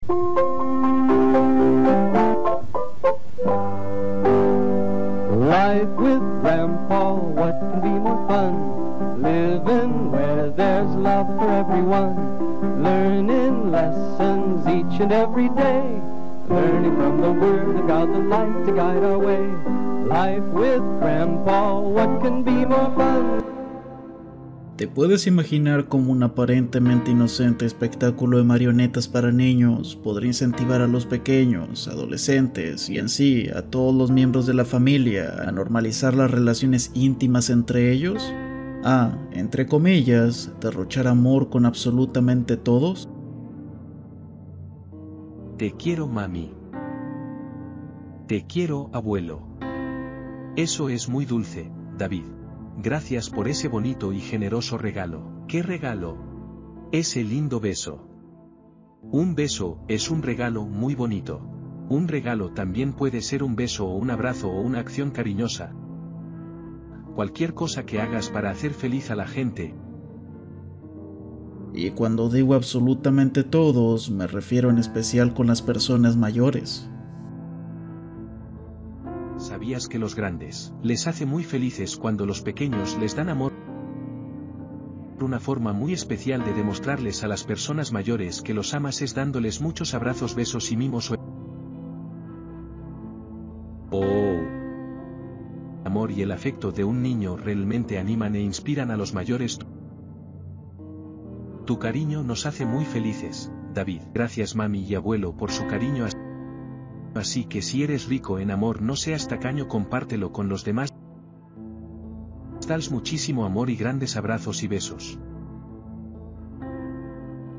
Life with Grandpa, what can be more fun? Living where there's love for everyone. Learning lessons each and every day. Learning from the Word of God, the light to guide our way. Life with Grandpa, what can be more fun? ¿Te puedes imaginar cómo un aparentemente inocente espectáculo de marionetas para niños podría incentivar a los pequeños, adolescentes y en sí a todos los miembros de la familia a normalizar las relaciones íntimas entre ellos? A, entre comillas, derrochar amor con absolutamente todos. Te quiero, mami. Te quiero, abuelo. Eso es muy dulce, David. Gracias por ese bonito y generoso regalo. ¿Qué regalo? Ese lindo beso. Un beso es un regalo muy bonito. Un regalo también puede ser un beso o un abrazo o una acción cariñosa. Cualquier cosa que hagas para hacer feliz a la gente. Y cuando digo absolutamente todos, me refiero en especial con las personas mayores. ¿Sabías que los grandes les hace muy felices cuando los pequeños les dan amor? Una forma muy especial de demostrarles a las personas mayores que los amas es dándoles muchos abrazos, besos y mimos. Amor y el afecto de un niño realmente animan e inspiran a los mayores. Tu cariño nos hace muy felices, David. Gracias, mami y abuelo, por su cariño. Así que si eres rico en amor, no seas tacaño, compártelo con los demás. Dales muchísimo amor y grandes abrazos y besos.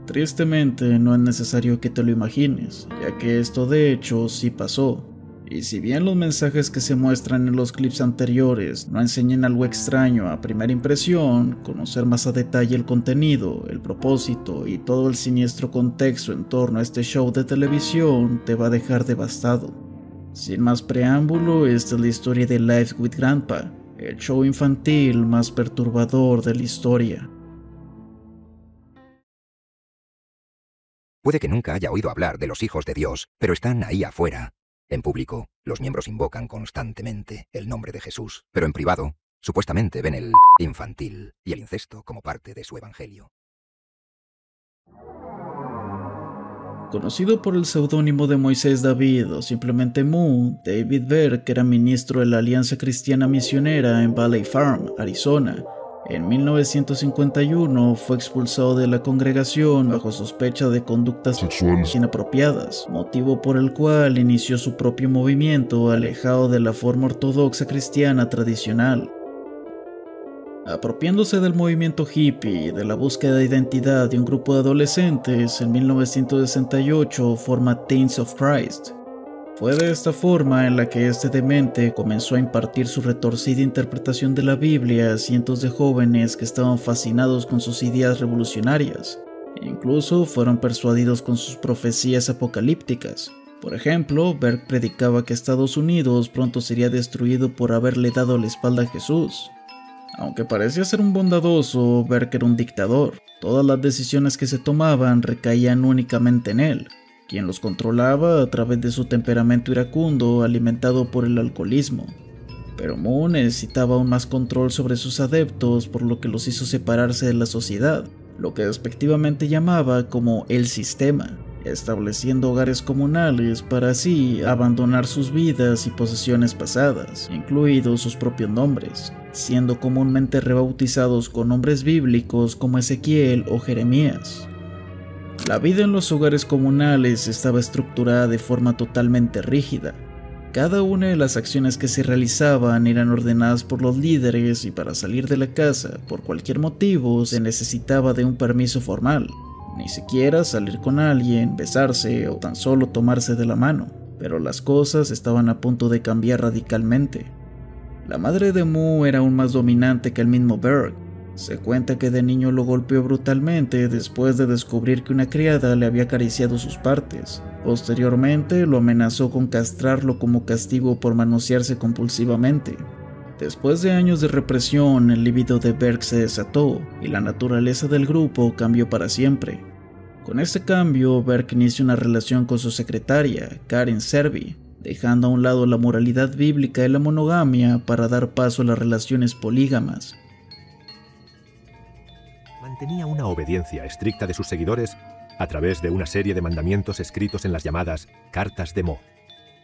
Tristemente, no es necesario que te lo imagines, ya que esto de hecho sí pasó. Y si bien los mensajes que se muestran en los clips anteriores no enseñan algo extraño a primera impresión, conocer más a detalle el contenido, el propósito y todo el siniestro contexto en torno a este show de televisión te va a dejar devastado. Sin más preámbulo, esta es la historia de Life with Grandpa, el show infantil más perturbador de la historia. Puede que nunca haya oído hablar de los hijos de Dios, pero están ahí afuera. En público, los miembros invocan constantemente el nombre de Jesús, pero en privado, supuestamente ven el infantil y el incesto como parte de su evangelio. Conocido por el seudónimo de Moisés David o simplemente Mu, David Berg era ministro de la Alianza Cristiana Misionera en Valley Farm, Arizona. En 1951 fue expulsado de la congregación bajo sospecha de conductas sexuales inapropiadas, motivo por el cual inició su propio movimiento alejado de la forma ortodoxa cristiana tradicional. Apropiándose del movimiento hippie y de la búsqueda de identidad de un grupo de adolescentes, en 1968 forma Teens of Christ. Fue de esta forma en la que este demente comenzó a impartir su retorcida interpretación de la Biblia a cientos de jóvenes que estaban fascinados con sus ideas revolucionarias. Incluso fueron persuadidos con sus profecías apocalípticas. Por ejemplo, Berg predicaba que Estados Unidos pronto sería destruido por haberle dado la espalda a Jesús. Aunque parecía ser un bondadoso, Berg era un dictador. Todas las decisiones que se tomaban recaían únicamente en él, quien los controlaba a través de su temperamento iracundo alimentado por el alcoholismo. Pero Mu necesitaba aún más control sobre sus adeptos, por lo que los hizo separarse de la sociedad, lo que despectivamente llamaba como el sistema, estableciendo hogares comunales para así abandonar sus vidas y posesiones pasadas, incluidos sus propios nombres, siendo comúnmente rebautizados con nombres bíblicos como Ezequiel o Jeremías. La vida en los hogares comunales estaba estructurada de forma totalmente rígida. Cada una de las acciones que se realizaban eran ordenadas por los líderes y para salir de la casa, por cualquier motivo, se necesitaba de un permiso formal. Ni siquiera salir con alguien, besarse o tan solo tomarse de la mano. Pero las cosas estaban a punto de cambiar radicalmente. La madre de Mu era aún más dominante que el mismo Berg. Se cuenta que de niño lo golpeó brutalmente después de descubrir que una criada le había acariciado sus partes. Posteriormente lo amenazó con castrarlo como castigo por manosearse compulsivamente. Después de años de represión, el líbido de Berg se desató y la naturaleza del grupo cambió para siempre. Con este cambio, Berg inicia una relación con su secretaria, Karen Serby, dejando a un lado la moralidad bíblica de la monogamia para dar paso a las relaciones polígamas. Mantenía una obediencia estricta de sus seguidores a través de una serie de mandamientos escritos en las llamadas Cartas de Mo.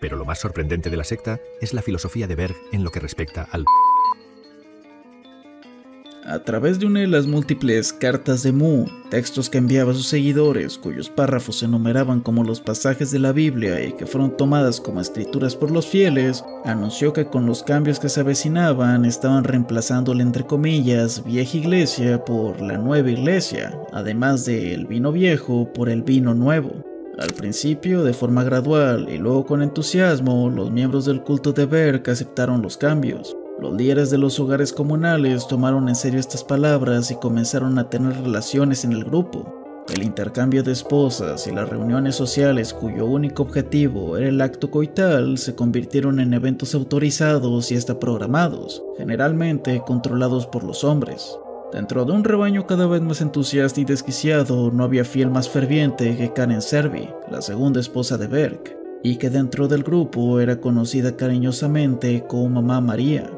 Pero lo más sorprendente de la secta es la filosofía de Berg en lo que respecta al A través de una de las múltiples cartas de Mu, textos que enviaba a sus seguidores, cuyos párrafos se enumeraban como los pasajes de la Biblia y que fueron tomadas como escrituras por los fieles, anunció que con los cambios que se avecinaban estaban reemplazando la entre comillas vieja iglesia por la nueva iglesia, además del vino viejo por el vino nuevo. Al principio, de forma gradual y luego con entusiasmo, los miembros del culto de Berg aceptaron los cambios. Los líderes de los hogares comunales tomaron en serio estas palabras y comenzaron a tener relaciones en el grupo. El intercambio de esposas y las reuniones sociales cuyo único objetivo era el acto coital se convirtieron en eventos autorizados y hasta programados, generalmente controlados por los hombres. Dentro de un rebaño cada vez más entusiasta y desquiciado, no había fiel más ferviente que Karen Serby, la segunda esposa de Berg, y que dentro del grupo era conocida cariñosamente como Mamá María.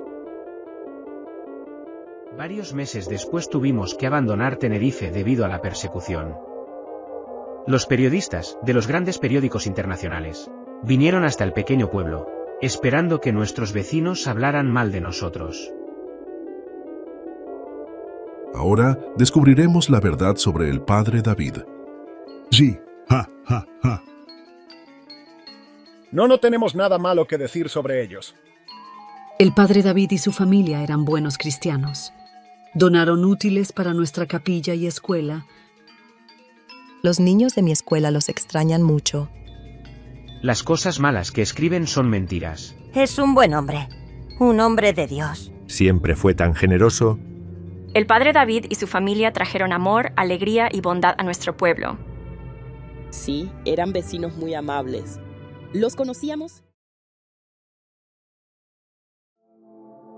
Varios meses después tuvimos que abandonar Tenerife debido a la persecución. Los periodistas, de los grandes periódicos internacionales, vinieron hasta el pequeño pueblo, esperando que nuestros vecinos hablaran mal de nosotros. Ahora descubriremos la verdad sobre el padre David. Sí, ja, ja, ja. No tenemos nada malo que decir sobre ellos. El padre David y su familia eran buenos cristianos. Donaron útiles para nuestra capilla y escuela. Los niños de mi escuela los extrañan mucho. Las cosas malas que escriben son mentiras. Es un buen hombre, un hombre de Dios. Siempre fue tan generoso. El padre David y su familia trajeron amor, alegría y bondad a nuestro pueblo. Sí, eran vecinos muy amables. ¿Los conocíamos?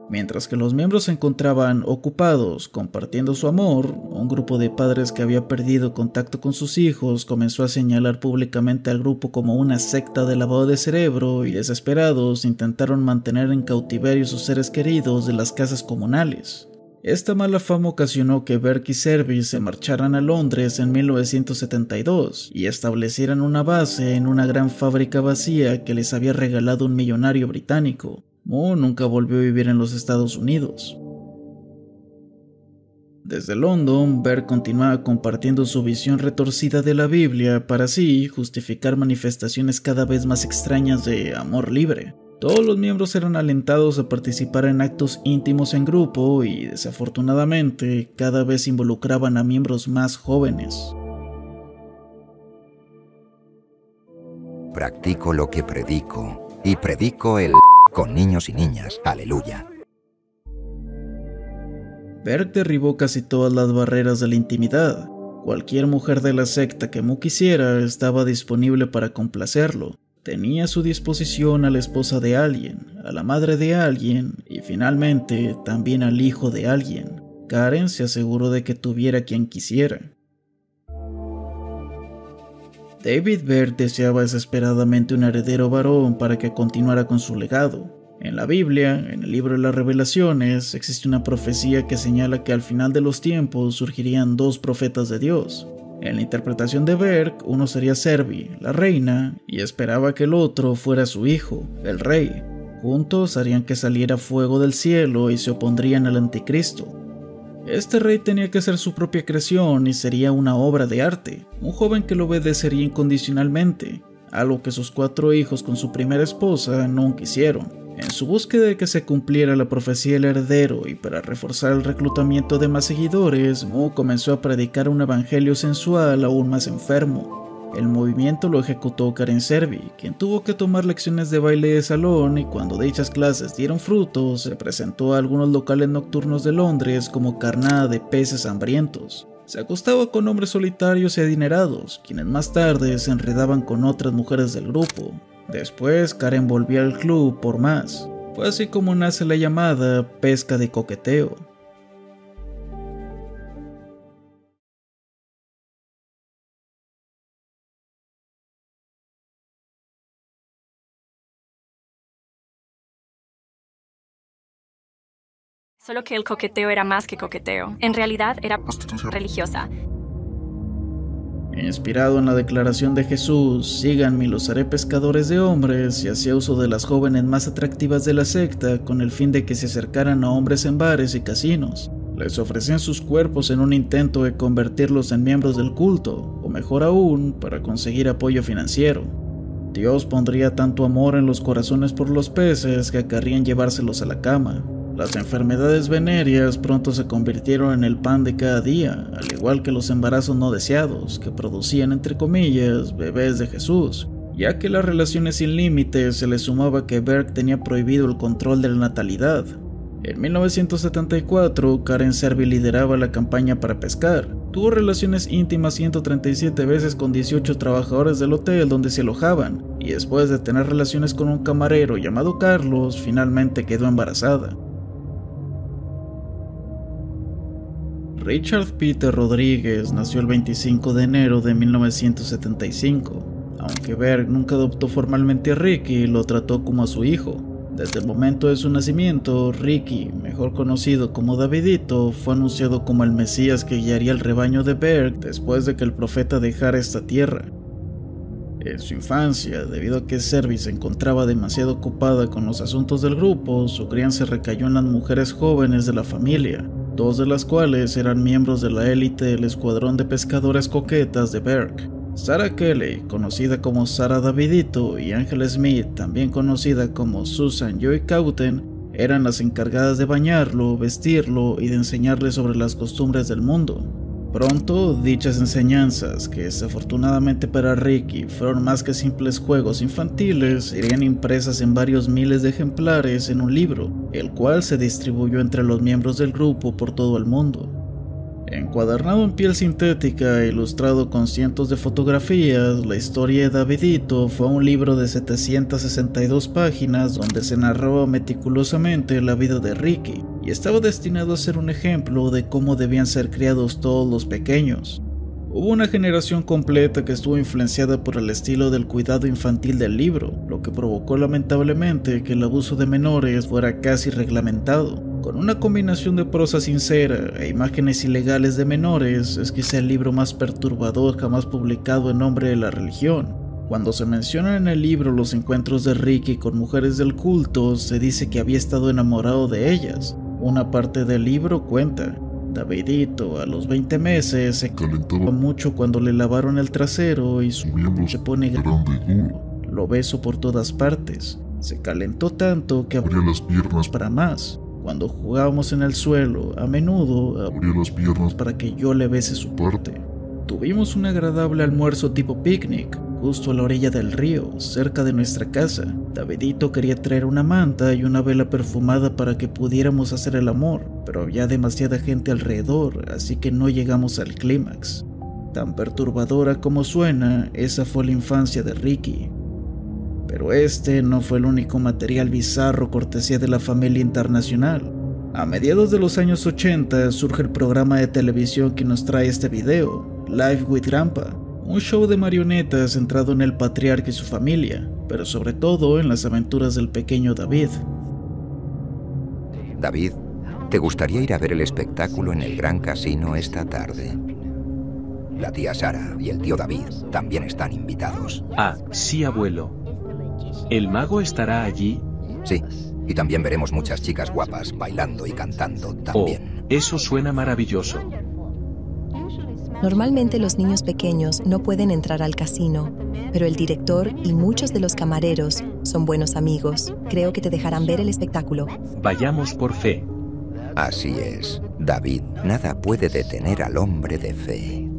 Mientras que los miembros se encontraban ocupados compartiendo su amor, un grupo de padres que había perdido contacto con sus hijos comenzó a señalar públicamente al grupo como una secta de lavado de cerebro y desesperados intentaron mantener en cautiverio sus seres queridos de las casas comunales. Esta mala fama ocasionó que Berg y Serby se marcharan a Londres en 1972 y establecieran una base en una gran fábrica vacía que les había regalado un millonario británico. Mo nunca volvió a vivir en los Estados Unidos. Desde London, Berg continuaba compartiendo su visión retorcida de la Biblia para así justificar manifestaciones cada vez más extrañas de amor libre. Todos los miembros eran alentados a participar en actos íntimos en grupo y, desafortunadamente, cada vez involucraban a miembros más jóvenes. Practico lo que predico, y predico el con niños y niñas. Aleluya. Berg derribó casi todas las barreras de la intimidad. Cualquier mujer de la secta que Mu quisiera estaba disponible para complacerlo. Tenía a su disposición a la esposa de alguien, a la madre de alguien y finalmente también al hijo de alguien. Karen se aseguró de que tuviera quien quisiera. David Berg deseaba desesperadamente un heredero varón para que continuara con su legado. En la Biblia, en el libro de las Revelaciones, existe una profecía que señala que al final de los tiempos surgirían dos profetas de Dios. En la interpretación de Berg, uno sería Serby, la reina, y esperaba que el otro fuera su hijo, el rey. Juntos harían que saliera fuego del cielo y se opondrían al anticristo. Este rey tenía que ser su propia creación y sería una obra de arte, un joven que lo obedecería incondicionalmente, algo que sus 4 hijos con su primera esposa no quisieron. En su búsqueda de que se cumpliera la profecía del heredero y para reforzar el reclutamiento de más seguidores, Mu comenzó a predicar un evangelio sensual aún más enfermo. El movimiento lo ejecutó Karen Serby, quien tuvo que tomar lecciones de baile de salón y cuando dichas clases dieron frutos, se presentó a algunos locales nocturnos de Londres como carnada de peces hambrientos. Se acostaba con hombres solitarios y adinerados, quienes más tarde se enredaban con otras mujeres del grupo. Después, Karen volvió al club por más. Fue así como nace la llamada pesca de coqueteo. Solo que el coqueteo era más que coqueteo. En realidad era religiosa. Inspirado en la declaración de Jesús, síganme y los haré pescadores de hombres, y hacía uso de las jóvenes más atractivas de la secta con el fin de que se acercaran a hombres en bares y casinos. Les ofrecían sus cuerpos en un intento de convertirlos en miembros del culto, o mejor aún, para conseguir apoyo financiero. Dios pondría tanto amor en los corazones por los peces que querrían llevárselos a la cama. Las enfermedades venéreas pronto se convirtieron en el pan de cada día, al igual que los embarazos no deseados, que producían entre comillas bebés de Jesús, ya que las relaciones sin límites se le sumaba que Berg tenía prohibido el control de la natalidad. En 1974, Karen Servi lideraba la campaña para pescar. Tuvo relaciones íntimas 137 veces con 18 trabajadores del hotel donde se alojaban, y después de tener relaciones con un camarero llamado Carlos, finalmente quedó embarazada. Richard Peter Rodríguez nació el 25 de enero de 1975. Aunque Berg nunca adoptó formalmente a Ricky, lo trató como a su hijo. Desde el momento de su nacimiento, Ricky, mejor conocido como Davidito, fue anunciado como el Mesías que guiaría el rebaño de Berg después de que el profeta dejara esta tierra. En su infancia, debido a que Servi se encontraba demasiado ocupada con los asuntos del grupo, su crianza recayó en las mujeres jóvenes de la familia, dos de las cuales eran miembros de la élite del escuadrón de pescadoras coquetas de Berg. Sarah Kelly, conocida como Sarah Davidito, y Angela Smith, también conocida como Susan Joy Cauten, eran las encargadas de bañarlo, vestirlo y de enseñarle sobre las costumbres del mundo. Pronto, dichas enseñanzas, que desafortunadamente para Ricky fueron más que simples juegos infantiles, serían impresas en varios miles de ejemplares en un libro, el cual se distribuyó entre los miembros del grupo por todo el mundo. Encuadernado en piel sintética e ilustrado con cientos de fotografías, la historia de Davidito fue un libro de 762 páginas donde se narraba meticulosamente la vida de Ricky, y estaba destinado a ser un ejemplo de cómo debían ser criados todos los pequeños. Hubo una generación completa que estuvo influenciada por el estilo del cuidado infantil del libro, lo que provocó lamentablemente que el abuso de menores fuera casi reglamentado. Con una combinación de prosa sincera e imágenes ilegales de menores, es quizá el libro más perturbador jamás publicado en nombre de la religión. Cuando se mencionan en el libro los encuentros de Ricky con mujeres del culto, se dice que había estado enamorado de ellas. Una parte del libro cuenta: Davidito a los 20 meses se calentaba mucho cuando le lavaron el trasero y su miembro se pone grande y duro. Lo beso por todas partes. Se calentó tanto que abría las piernas para más. Cuando jugábamos en el suelo, a menudo abría las piernas para que yo le bese su parte. Tuvimos un agradable almuerzo tipo picnic, justo a la orilla del río, cerca de nuestra casa. Davidito quería traer una manta y una vela perfumada para que pudiéramos hacer el amor, pero había demasiada gente alrededor, así que no llegamos al clímax. Tan perturbadora como suena, esa fue la infancia de Ricky. Pero este no fue el único material bizarro cortesía de la familia internacional. A mediados de los años 80 surge el programa de televisión que nos trae este video, Live with Grandpa, un show de marionetas centrado en el patriarca y su familia, pero sobre todo en las aventuras del pequeño David. David, ¿te gustaría ir a ver el espectáculo en el Gran Casino esta tarde? La tía Sara y el tío David también están invitados. Ah, sí, abuelo. ¿El mago estará allí? Sí, y también veremos muchas chicas guapas bailando y cantando también. Oh, eso suena maravilloso. Normalmente los niños pequeños no pueden entrar al casino, pero el director y muchos de los camareros son buenos amigos. Creo que te dejarán ver el espectáculo. Vayamos por fe. Así es, David. Nada puede detener al hombre de fe.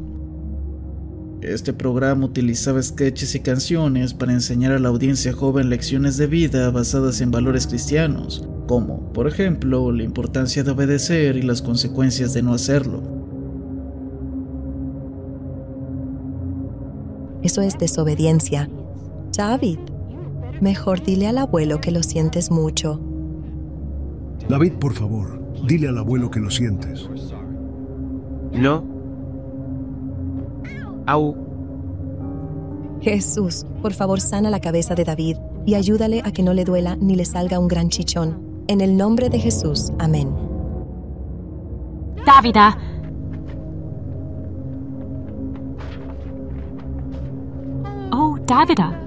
Este programa utilizaba sketches y canciones para enseñar a la audiencia joven lecciones de vida basadas en valores cristianos, como, por ejemplo, la importancia de obedecer y las consecuencias de no hacerlo. Eso es desobediencia. David, mejor dile al abuelo que lo sientes mucho. David, por favor, dile al abuelo que lo sientes. No. Au. Jesús, por favor, sana la cabeza de David y ayúdale a que no le duela ni le salga un gran chichón. En el nombre de Jesús, amén. Davida. Oh, Davida.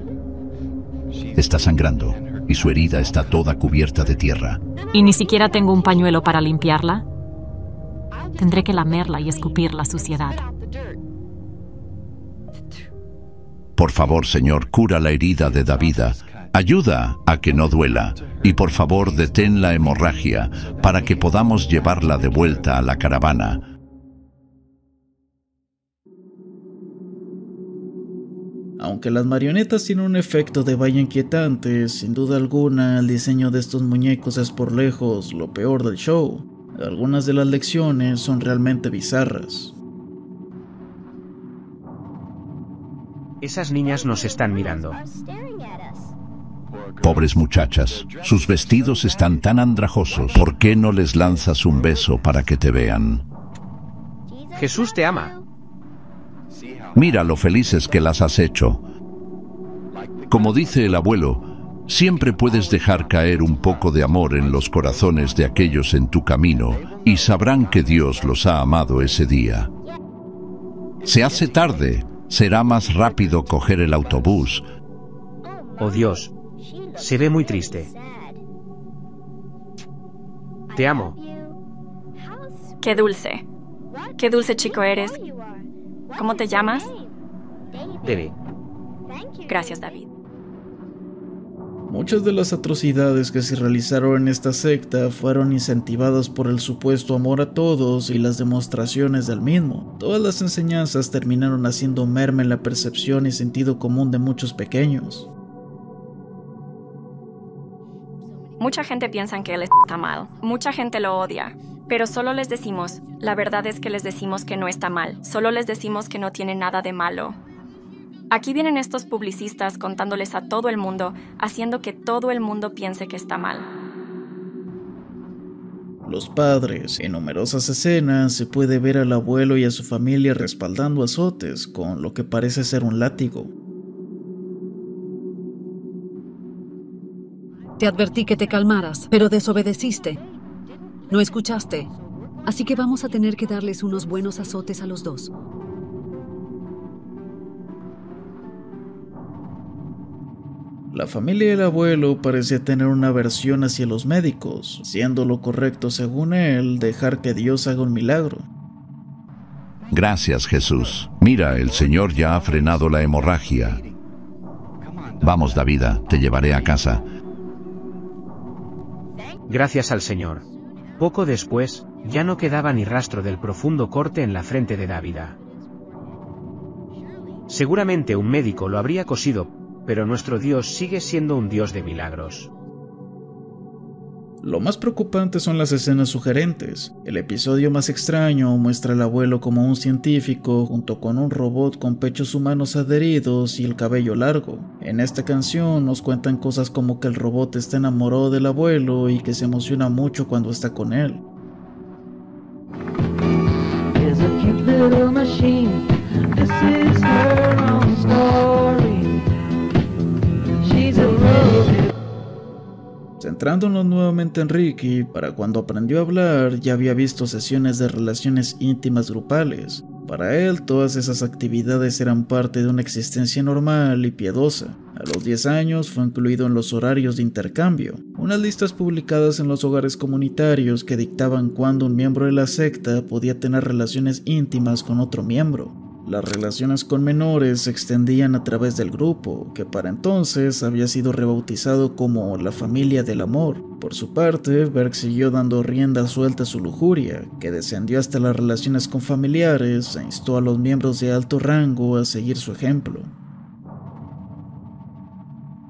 Está sangrando y su herida está toda cubierta de tierra. ¿Y ni siquiera tengo un pañuelo para limpiarla? Tendré que lamerla y escupir la suciedad. Por favor, Señor, cura la herida de Davida. Ayuda a que no duela. Y por favor, detén la hemorragia para que podamos llevarla de vuelta a la caravana. Aunque las marionetas tienen un efecto de valla inquietante, sin duda alguna el diseño de estos muñecos es por lejos lo peor del show. Algunas de las lecciones son realmente bizarras. Esas niñas nos están mirando. Pobres muchachas, sus vestidos están tan andrajosos. ¿Por qué no les lanzas un beso para que te vean? Jesús te ama. Mira lo felices que las has hecho. Como dice el abuelo, siempre puedes dejar caer un poco de amor en los corazones de aquellos en tu camino y sabrán que Dios los ha amado ese día. Se hace tarde, será más rápido coger el autobús. Oh Dios, se ve muy triste. Te amo. Qué dulce chico eres. ¿Cómo te llamas? David. Gracias, David. Muchas de las atrocidades que se realizaron en esta secta fueron incentivadas por el supuesto amor a todos y las demostraciones del mismo. Todas las enseñanzas terminaron haciendo merma en la percepción y sentido común de muchos pequeños. Mucha gente piensa que él está mal. Mucha gente lo odia. Pero solo les decimos, la verdad es que les decimos que no está mal. Solo les decimos que no tiene nada de malo. Aquí vienen estos publicistas contándoles a todo el mundo, haciendo que todo el mundo piense que está mal. Los padres, en numerosas escenas, se puede ver al abuelo y a su familia respaldando azotes con lo que parece ser un látigo. Te advertí que te calmaras, pero desobedeciste. No escuchaste, así que vamos a tener que darles unos buenos azotes a los dos. La familia del abuelo parecía tener una aversión hacia los médicos, siendo lo correcto según él dejar que Dios haga un milagro. Gracias, Jesús. Mira, el Señor ya ha frenado la hemorragia. Vamos, Davida, te llevaré a casa. Gracias al Señor. Poco después, ya no quedaba ni rastro del profundo corte en la frente de Davida. Seguramente un médico lo habría cosido, pero nuestro Dios sigue siendo un Dios de milagros. Lo más preocupante son las escenas sugerentes. El episodio más extraño muestra al abuelo como un científico junto con un robot con pechos humanos adheridos y el cabello largo. En esta canción nos cuentan cosas como que el robot está enamorado del abuelo y que se emociona mucho cuando está con él. Centrándonos nuevamente en Ricky, para cuando aprendió a hablar ya había visto sesiones de relaciones íntimas grupales. Para él todas esas actividades eran parte de una existencia normal y piadosa. A los 10 años fue incluido en los horarios de intercambio, unas listas publicadas en los hogares comunitarios que dictaban cuándo un miembro de la secta podía tener relaciones íntimas con otro miembro. Las relaciones con menores se extendían a través del grupo, que para entonces había sido rebautizado como la familia del amor. Por su parte, Berg siguió dando rienda suelta a su lujuria, que descendió hasta las relaciones con familiares e instó a los miembros de alto rango a seguir su ejemplo.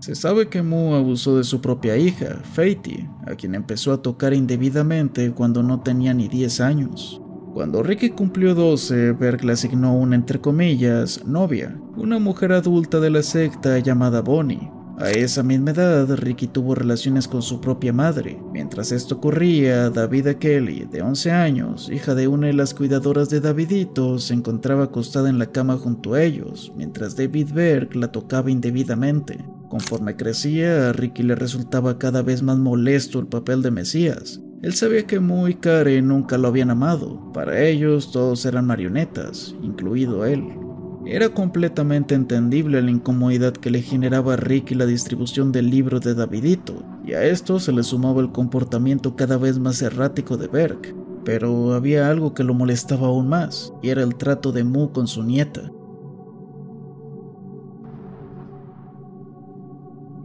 Se sabe que Mu abusó de su propia hija, Faithy, a quien empezó a tocar indebidamente cuando no tenía ni 10 años. Cuando Ricky cumplió 12, Berg le asignó una, entre comillas, novia, una mujer adulta de la secta llamada Bonnie. A esa misma edad, Ricky tuvo relaciones con su propia madre. Mientras esto ocurría, Davida Kelly, de 11 años, hija de una de las cuidadoras de Davidito, se encontraba acostada en la cama junto a ellos, mientras David Berg la tocaba indebidamente. Conforme crecía, a Ricky le resultaba cada vez más molesto el papel de Mesías. Él sabía que Moo y Karen nunca lo habían amado. Para ellos todos eran marionetas, incluido él. Era completamente entendible la incomodidad que le generaba a Ricky la distribución del libro de Davidito, y a esto se le sumaba el comportamiento cada vez más errático de Berg. Pero había algo que lo molestaba aún más, y era el trato de Moo con su nieta.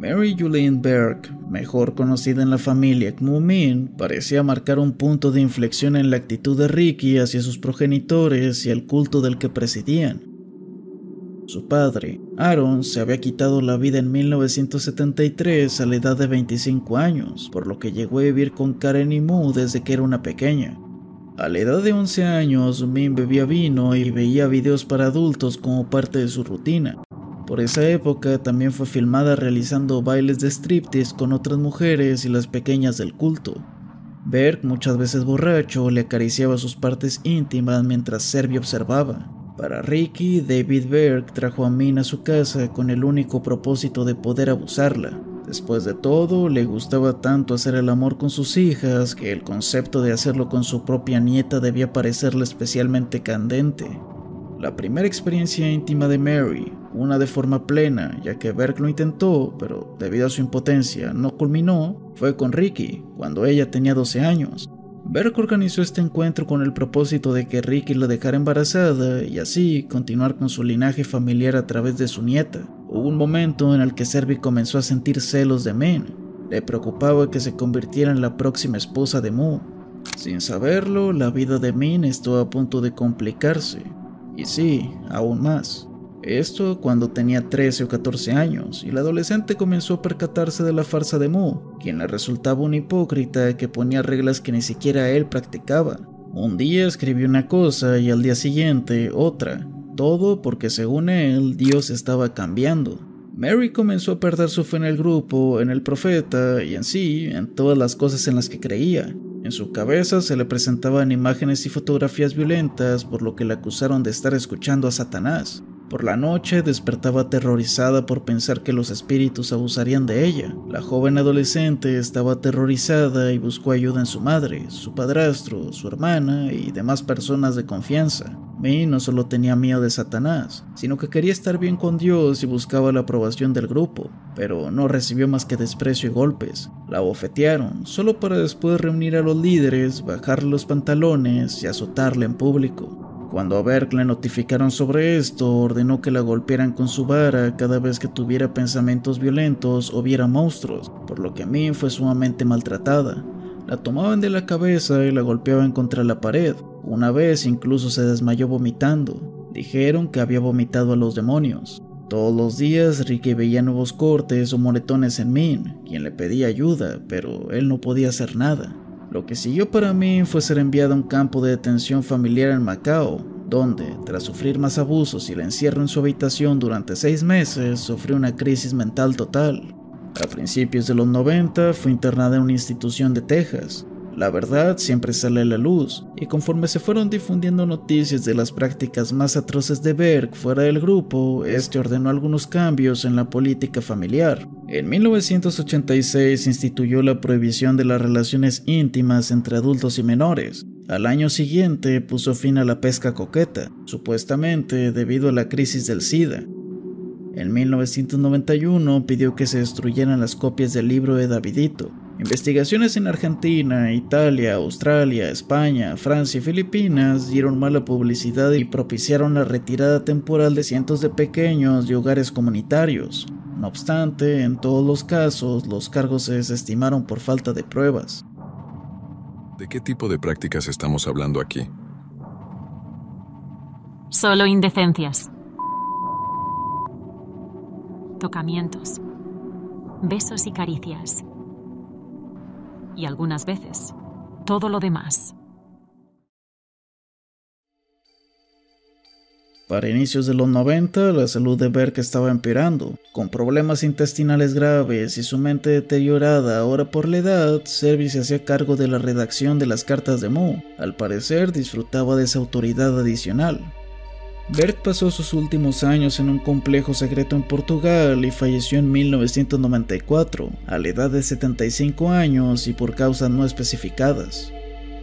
Mary Julian Berg, mejor conocida en la familia como Min, parecía marcar un punto de inflexión en la actitud de Ricky hacia sus progenitores y el culto del que presidían. Su padre, Aaron, se había quitado la vida en 1973 a la edad de 25 años, por lo que llegó a vivir con Karen y Moo desde que era una pequeña. A la edad de 11 años, Min bebía vino y veía videos para adultos como parte de su rutina. Por esa época también fue filmada realizando bailes de striptease con otras mujeres y las pequeñas del culto. Berg, muchas veces borracho, le acariciaba sus partes íntimas mientras Servi observaba. Para Ricky, David Berg trajo a Min a su casa con el único propósito de poder abusarla. Después de todo, le gustaba tanto hacer el amor con sus hijas que el concepto de hacerlo con su propia nieta debía parecerle especialmente candente. La primera experiencia íntima de Mary, una de forma plena, ya que Berg lo intentó, pero debido a su impotencia no culminó, fue con Ricky, cuando ella tenía 12 años. Berg organizó este encuentro con el propósito de que Ricky la dejara embarazada y así continuar con su linaje familiar a través de su nieta. Hubo un momento en el que Servi comenzó a sentir celos de Min. Le preocupaba que se convirtiera en la próxima esposa de Moo. Sin saberlo, la vida de Min estuvo a punto de complicarse. Y sí, aún más. Esto cuando tenía 13 o 14 años, y la adolescente comenzó a percatarse de la farsa de Moo, quien le resultaba un hipócrita que ponía reglas que ni siquiera él practicaba. Un día escribió una cosa y al día siguiente otra, todo porque según él, Dios estaba cambiando. Mary comenzó a perder su fe en el grupo, en el profeta y en sí, en todas las cosas en las que creía. En su cabeza se le presentaban imágenes y fotografías violentas, por lo que le acusaron de estar escuchando a Satanás. Por la noche despertaba aterrorizada por pensar que los espíritus abusarían de ella. La joven adolescente estaba aterrorizada y buscó ayuda en su madre, su padrastro, su hermana y demás personas de confianza. Min no solo tenía miedo de Satanás, sino que quería estar bien con Dios y buscaba la aprobación del grupo, pero no recibió más que desprecio y golpes. La bofetearon, solo para después reunir a los líderes, bajarle los pantalones y azotarla en público. Cuando a Berg le notificaron sobre esto, ordenó que la golpearan con su vara cada vez que tuviera pensamientos violentos o viera monstruos, por lo que Min fue sumamente maltratada. La tomaban de la cabeza y la golpeaban contra la pared. Una vez incluso se desmayó vomitando. Dijeron que había vomitado a los demonios. Todos los días Ricky veía nuevos cortes o moretones en Min, quien le pedía ayuda, pero él no podía hacer nada. Lo que siguió para Min fue ser enviado a un campo de detención familiar en Macao, donde, tras sufrir más abusos y el encierro en su habitación durante 6 meses, sufrió una crisis mental total. A principios de los 90 fue internada en una institución de Texas. La verdad siempre sale a la luz, y conforme se fueron difundiendo noticias de las prácticas más atroces de Berg fuera del grupo, este ordenó algunos cambios en la política familiar. En 1986 instituyó la prohibición de las relaciones íntimas entre adultos y menores. Al año siguiente puso fin a la pesca coqueta, supuestamente debido a la crisis del SIDA. En 1991 pidió que se destruyeran las copias del libro de Davidito. Investigaciones en Argentina, Italia, Australia, España, Francia y Filipinas dieron mala publicidad y propiciaron la retirada temporal de cientos de pequeños de hogares comunitarios. No obstante, en todos los casos, los cargos se desestimaron por falta de pruebas. ¿De qué tipo de prácticas estamos hablando aquí? Solo indecencias. Tocamientos, besos y caricias. Y algunas veces, todo lo demás. Para inicios de los 90, la salud de Berg estaba empeorando. Con problemas intestinales graves y su mente deteriorada ahora por la edad, Servi se hacía cargo de la redacción de las cartas de Moo. Al parecer, disfrutaba de esa autoridad adicional. Berg pasó sus últimos años en un complejo secreto en Portugal y falleció en 1994, a la edad de 75 años y por causas no especificadas.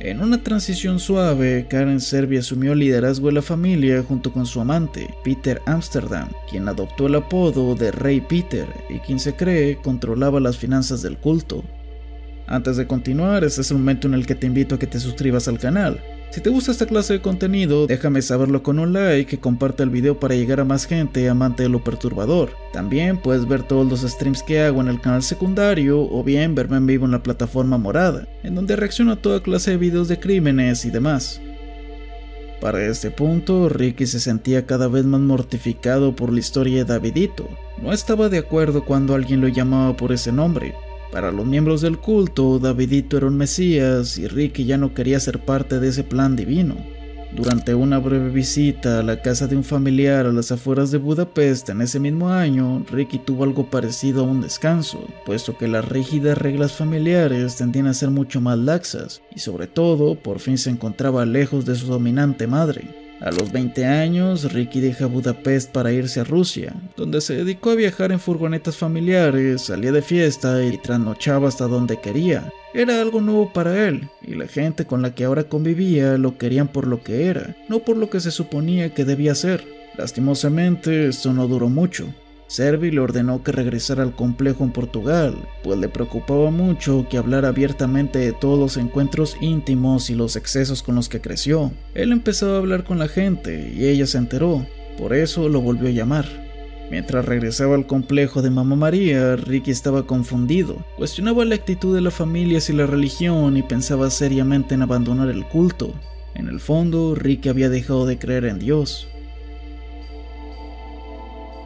En una transición suave, Karen Serby asumió el liderazgo de la familia junto con su amante, Peter Amsterdam, quien adoptó el apodo de Rey Peter y quien se cree controlaba las finanzas del culto. Antes de continuar, este es el momento en el que te invito a que te suscribas al canal. Si te gusta esta clase de contenido, déjame saberlo con un like y comparte el video para llegar a más gente amante de lo perturbador. También puedes ver todos los streams que hago en el canal secundario o bien verme en vivo en la plataforma morada, en donde reacciono a toda clase de videos de crímenes y demás. Para este punto, Ricky se sentía cada vez más mortificado por la historia de Davidito. No estaba de acuerdo cuando alguien lo llamaba por ese nombre. Para los miembros del culto, Davidito era un mesías y Ricky ya no quería ser parte de ese plan divino. Durante una breve visita a la casa de un familiar a las afueras de Budapest en ese mismo año, Ricky tuvo algo parecido a un descanso, puesto que las rígidas reglas familiares tendían a ser mucho más laxas y sobre todo, por fin se encontraba lejos de su dominante madre. A los 20 años, Ricky deja Budapest para irse a Rusia, donde se dedicó a viajar en furgonetas familiares, salía de fiesta y trasnochaba hasta donde quería. Era algo nuevo para él, y la gente con la que ahora convivía lo querían por lo que era, no por lo que se suponía que debía ser. Lastimosamente, esto no duró mucho. Serby le ordenó que regresara al complejo en Portugal, pues le preocupaba mucho que hablara abiertamente de todos los encuentros íntimos y los excesos con los que creció. Él empezó a hablar con la gente y ella se enteró, por eso lo volvió a llamar. Mientras regresaba al complejo de Mamá María, Ricky estaba confundido, cuestionaba la actitud de la familia hacia la religión y pensaba seriamente en abandonar el culto. En el fondo, Ricky había dejado de creer en Dios.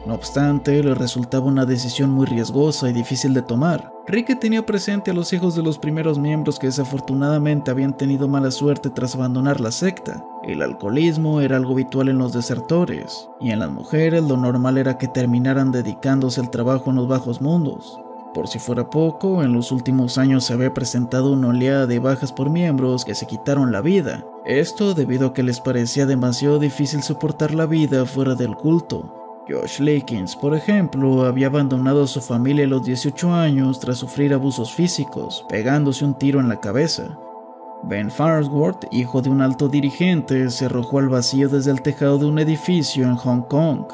No obstante, le resultaba una decisión muy riesgosa y difícil de tomar. Ricky tenía presente a los hijos de los primeros miembros que desafortunadamente habían tenido mala suerte tras abandonar la secta. El alcoholismo era algo habitual en los desertores, y en las mujeres lo normal era que terminaran dedicándose al trabajo en los bajos mundos. Por si fuera poco, en los últimos años se había presentado una oleada de bajas por miembros que se quitaron la vida. Esto debido a que les parecía demasiado difícil soportar la vida fuera del culto. Josh Lakins, por ejemplo, había abandonado a su familia a los 18 años tras sufrir abusos físicos, pegándose un tiro en la cabeza. Ben Farnsworth, hijo de un alto dirigente, se arrojó al vacío desde el tejado de un edificio en Hong Kong.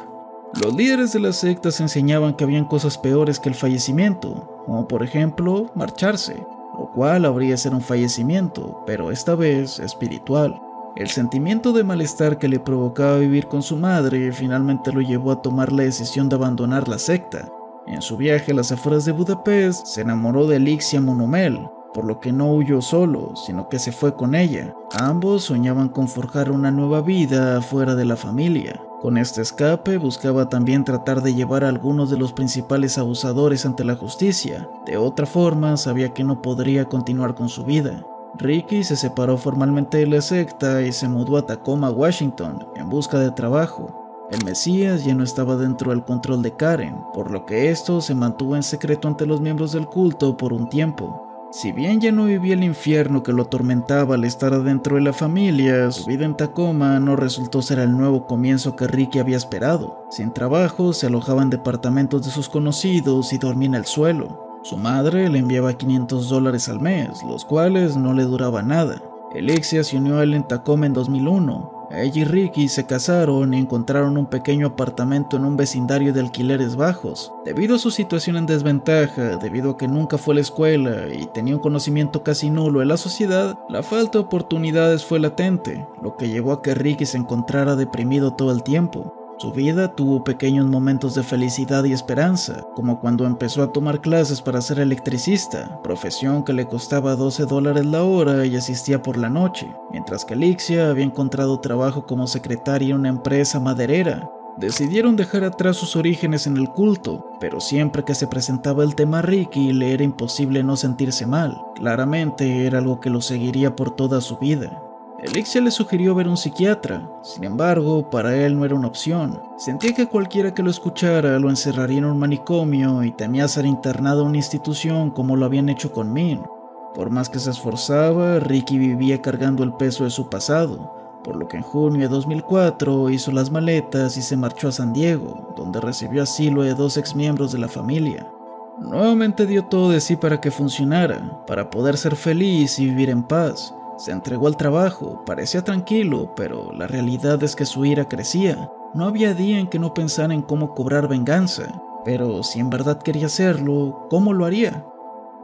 Los líderes de las sectas enseñaban que habían cosas peores que el fallecimiento, como por ejemplo, marcharse, lo cual habría de ser un fallecimiento, pero esta vez espiritual. El sentimiento de malestar que le provocaba vivir con su madre finalmente lo llevó a tomar la decisión de abandonar la secta. En su viaje a las afueras de Budapest, se enamoró de Alixia Monomel, por lo que no huyó solo, sino que se fue con ella. Ambos soñaban con forjar una nueva vida fuera de la familia. Con este escape buscaba también tratar de llevar a algunos de los principales abusadores ante la justicia. De otra forma, sabía que no podría continuar con su vida. Ricky se separó formalmente de la secta y se mudó a Tacoma, Washington, en busca de trabajo. El Mesías ya no estaba dentro del control de Karen, por lo que esto se mantuvo en secreto ante los miembros del culto por un tiempo. Si bien ya no vivía el infierno que lo atormentaba al estar adentro de la familia, su vida en Tacoma no resultó ser el nuevo comienzo que Ricky había esperado. Sin trabajo, se alojaba en departamentos de sus conocidos y dormía en el suelo. Su madre le enviaba $500 al mes, los cuales no le duraba nada. Alexia se unió a él en Tacoma en 2001. Ella y Ricky se casaron y encontraron un pequeño apartamento en un vecindario de alquileres bajos. Debido a su situación en desventaja, debido a que nunca fue a la escuela y tenía un conocimiento casi nulo de la sociedad, la falta de oportunidades fue latente, lo que llevó a que Ricky se encontrara deprimido todo el tiempo. Su vida tuvo pequeños momentos de felicidad y esperanza, como cuando empezó a tomar clases para ser electricista, profesión que le costaba $12 la hora y asistía por la noche, mientras que Alixia había encontrado trabajo como secretaria en una empresa maderera. Decidieron dejar atrás sus orígenes en el culto, pero siempre que se presentaba el tema Ricky le era imposible no sentirse mal. Claramente era algo que lo seguiría por toda su vida. Alexia le sugirió ver un psiquiatra, sin embargo, para él no era una opción. Sentía que cualquiera que lo escuchara lo encerraría en un manicomio y temía ser internado en una institución como lo habían hecho con Min. Por más que se esforzaba, Ricky vivía cargando el peso de su pasado. por lo que en junio de 2004 hizo las maletas y se marchó a San Diego, donde recibió asilo de 2 exmiembros de la familia. Nuevamente dio todo de sí para que funcionara, para poder ser feliz y vivir en paz. Se entregó al trabajo, parecía tranquilo, pero la realidad es que su ira crecía. No había día en que no pensara en cómo cobrar venganza, pero si en verdad quería hacerlo, ¿cómo lo haría?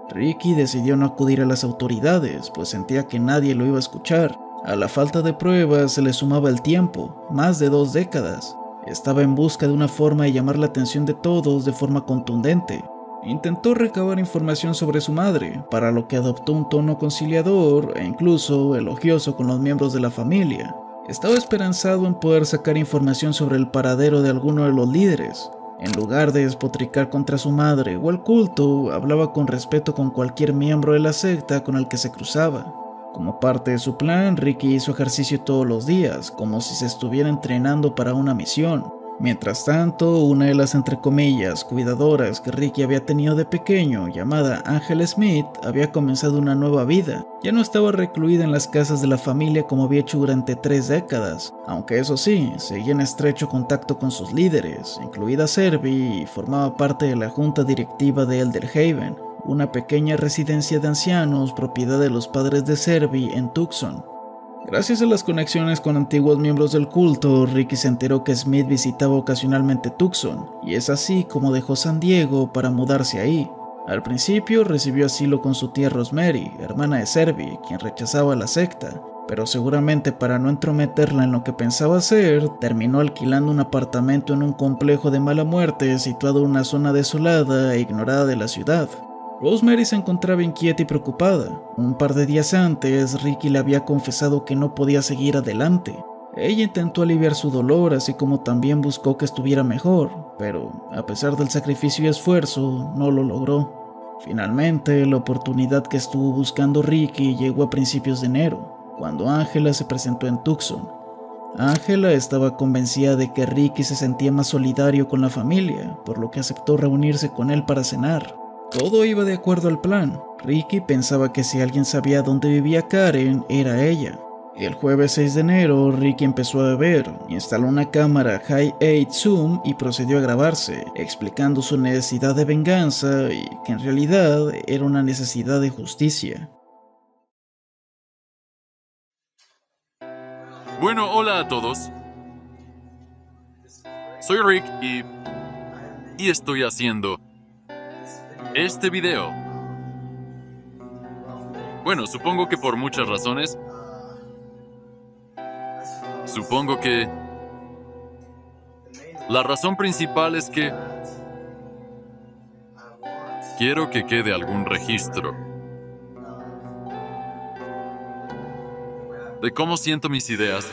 Ricky decidió no acudir a las autoridades, pues sentía que nadie lo iba a escuchar. A la falta de pruebas se le sumaba el tiempo, más de 2 décadas. Estaba en busca de una forma de llamar la atención de todos de forma contundente. Intentó recabar información sobre su madre, para lo que adoptó un tono conciliador e incluso elogioso con los miembros de la familia. Estaba esperanzado en poder sacar información sobre el paradero de alguno de los líderes. En lugar de despotricar contra su madre o el culto, hablaba con respeto con cualquier miembro de la secta con el que se cruzaba. Como parte de su plan, Ricky hizo ejercicio todos los días, como si se estuviera entrenando para una misión. Mientras tanto, una de las entre comillas cuidadoras que Ricky había tenido de pequeño, llamada Angela Smith, había comenzado una nueva vida. Ya no estaba recluida en las casas de la familia como había hecho durante 3 décadas, aunque eso sí, seguía en estrecho contacto con sus líderes, incluida Serby, y formaba parte de la junta directiva de Elder Haven, una pequeña residencia de ancianos propiedad de los padres de Serby en Tucson. Gracias a las conexiones con antiguos miembros del culto, Ricky se enteró que Smith visitaba ocasionalmente Tucson, y es así como dejó San Diego para mudarse ahí. Al principio recibió asilo con su tía Rosemary, hermana de Serby, quien rechazaba la secta, pero seguramente para no entrometerla en lo que pensaba hacer, terminó alquilando un apartamento en un complejo de mala muerte situado en una zona desolada e ignorada de la ciudad. Rosemary se encontraba inquieta y preocupada. Un par de días antes, Ricky le había confesado que no podía seguir adelante. Ella intentó aliviar su dolor, así como también buscó que estuviera mejor, pero a pesar del sacrificio y esfuerzo, no lo logró. Finalmente, la oportunidad que estuvo buscando Ricky llegó a principios de enero, cuando Angela se presentó en Tucson. Angela estaba convencida de que Ricky se sentía más solidario con la familia, por lo que aceptó reunirse con él para cenar. Todo iba de acuerdo al plan. Ricky pensaba que si alguien sabía dónde vivía Karen, era ella. El jueves 6 de enero, Ricky empezó a beber, instaló una cámara Hi-8 Zoom y procedió a grabarse, explicando su necesidad de venganza y que en realidad era una necesidad de justicia. Bueno, hola a todos. Soy Rick y estoy haciendo este video. Bueno, supongo que por muchas razones. Supongo que la razón principal es que quiero que quede algún registro de cómo siento mis ideas.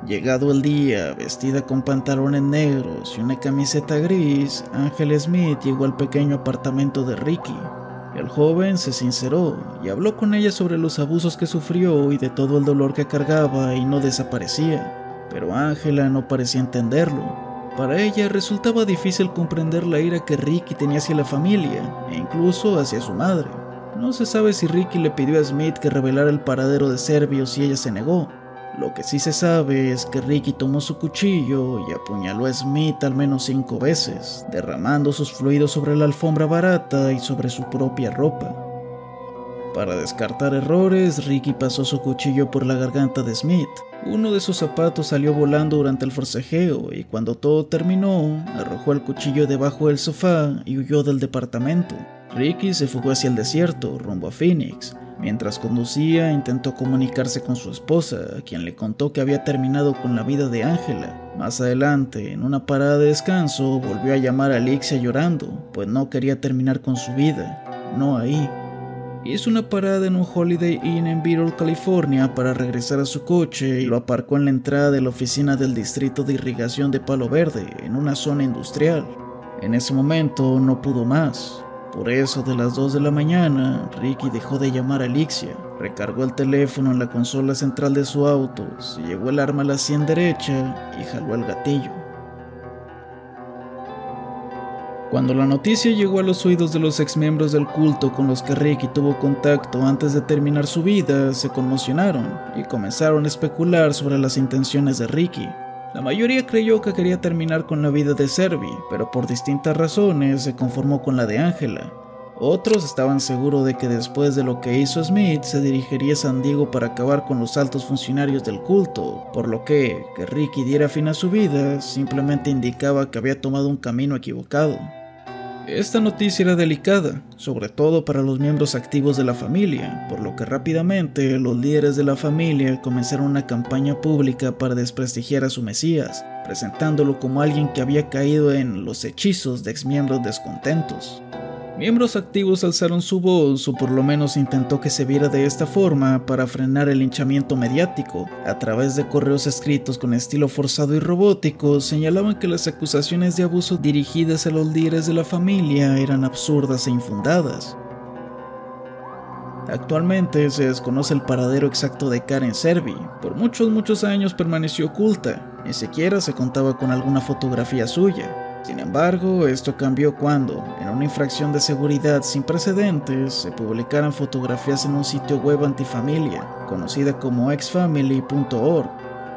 Llegado el día, vestida con pantalones negros y una camiseta gris, Angela Smith llegó al pequeño apartamento de Ricky. El joven se sinceró y habló con ella sobre los abusos que sufrió y de todo el dolor que cargaba y no desaparecía, pero Angela no parecía entenderlo. Para ella resultaba difícil comprender la ira que Ricky tenía hacia la familia e incluso hacia su madre. No se sabe si Ricky le pidió a Smith que revelara el paradero de Serby o si ella se negó. Lo que sí se sabe es que Ricky tomó su cuchillo y apuñaló a Smith al menos 5 veces, derramando sus fluidos sobre la alfombra barata y sobre su propia ropa. Para descartar errores, Ricky pasó su cuchillo por la garganta de Smith. Uno de sus zapatos salió volando durante el forcejeo y cuando todo terminó, arrojó el cuchillo debajo del sofá y huyó del departamento. Ricky se fugó hacia el desierto, rumbo a Phoenix. Mientras conducía, intentó comunicarse con su esposa, a quien le contó que había terminado con la vida de Angela. Más adelante, en una parada de descanso, volvió a llamar a Alexia llorando, pues no quería terminar con su vida, no ahí. Hizo una parada en un Holiday Inn en Beetle, California, para regresar a su coche y lo aparcó en la entrada de la oficina del distrito de irrigación de Palo Verde, en una zona industrial. En ese momento no pudo más. Por eso, de las 2 de la mañana, Ricky dejó de llamar a Alexia, recargó el teléfono en la consola central de su auto, se llevó el arma a la sien derecha y jaló el gatillo. Cuando la noticia llegó a los oídos de los exmiembros del culto con los que Ricky tuvo contacto antes de terminar su vida, se conmocionaron y comenzaron a especular sobre las intenciones de Ricky. La mayoría creyó que quería terminar con la vida de Servi, pero por distintas razones se conformó con la de Angela. Otros estaban seguros de que después de lo que hizo Smith se dirigiría a San Diego para acabar con los altos funcionarios del culto, por lo que Ricky diera fin a su vida simplemente indicaba que había tomado un camino equivocado. Esta noticia era delicada, sobre todo para los miembros activos de la familia, por lo que rápidamente los líderes de la familia comenzaron una campaña pública para desprestigiar a su Mesías, presentándolo como alguien que había caído en los hechizos de exmiembros descontentos. Miembros activos alzaron su voz, o por lo menos intentó que se viera de esta forma para frenar el linchamiento mediático. A través de correos escritos con estilo forzado y robótico, señalaban que las acusaciones de abuso dirigidas a los líderes de la familia eran absurdas e infundadas. Actualmente se desconoce el paradero exacto de Karen Servi. Por muchos años permaneció oculta, ni siquiera se contaba con alguna fotografía suya. Sin embargo, esto cambió cuando, en una infracción de seguridad sin precedentes, se publicaran fotografías en un sitio web antifamilia, conocida como xfamily.org,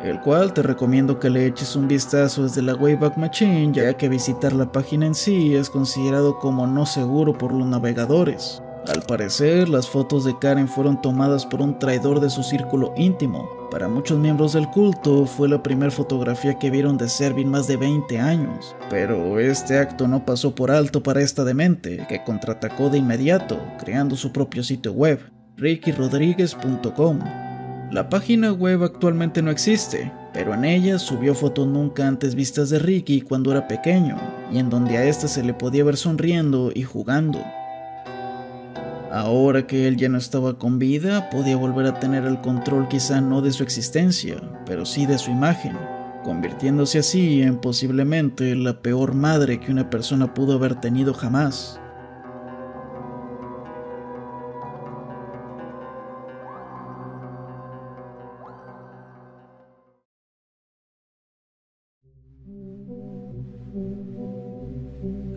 el cual te recomiendo que le eches un vistazo desde la Wayback Machine, ya que visitar la página en sí es considerado como no seguro por los navegadores. Al parecer, las fotos de Karen fueron tomadas por un traidor de su círculo íntimo. Para muchos miembros del culto, fue la primera fotografía que vieron de Servi en más de 20 años. Pero este acto no pasó por alto para esta demente, que contraatacó de inmediato, creando su propio sitio web, rickyrodriguez.com. La página web actualmente no existe, pero en ella subió fotos nunca antes vistas de Ricky cuando era pequeño, y en donde a este se le podía ver sonriendo y jugando. Ahora que él ya no estaba con vida, podía volver a tener el control quizá no de su existencia, pero sí de su imagen, convirtiéndose así en posiblemente la peor madre que una persona pudo haber tenido jamás.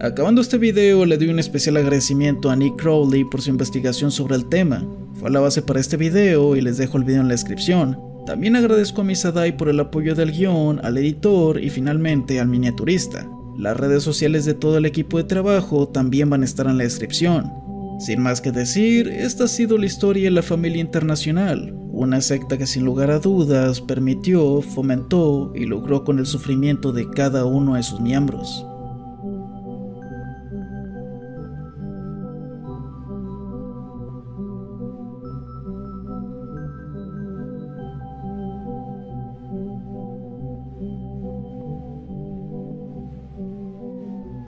Acabando este video, le doy un especial agradecimiento a Nick Crowley por su investigación sobre el tema. Fue la base para este video y les dejo el video en la descripción. También agradezco a Misadai por el apoyo del guión, al editor y finalmente al miniaturista. Las redes sociales de todo el equipo de trabajo también van a estar en la descripción. Sin más que decir, esta ha sido la historia de la familia internacional, una secta que sin lugar a dudas permitió, fomentó y logró con el sufrimiento de cada uno de sus miembros.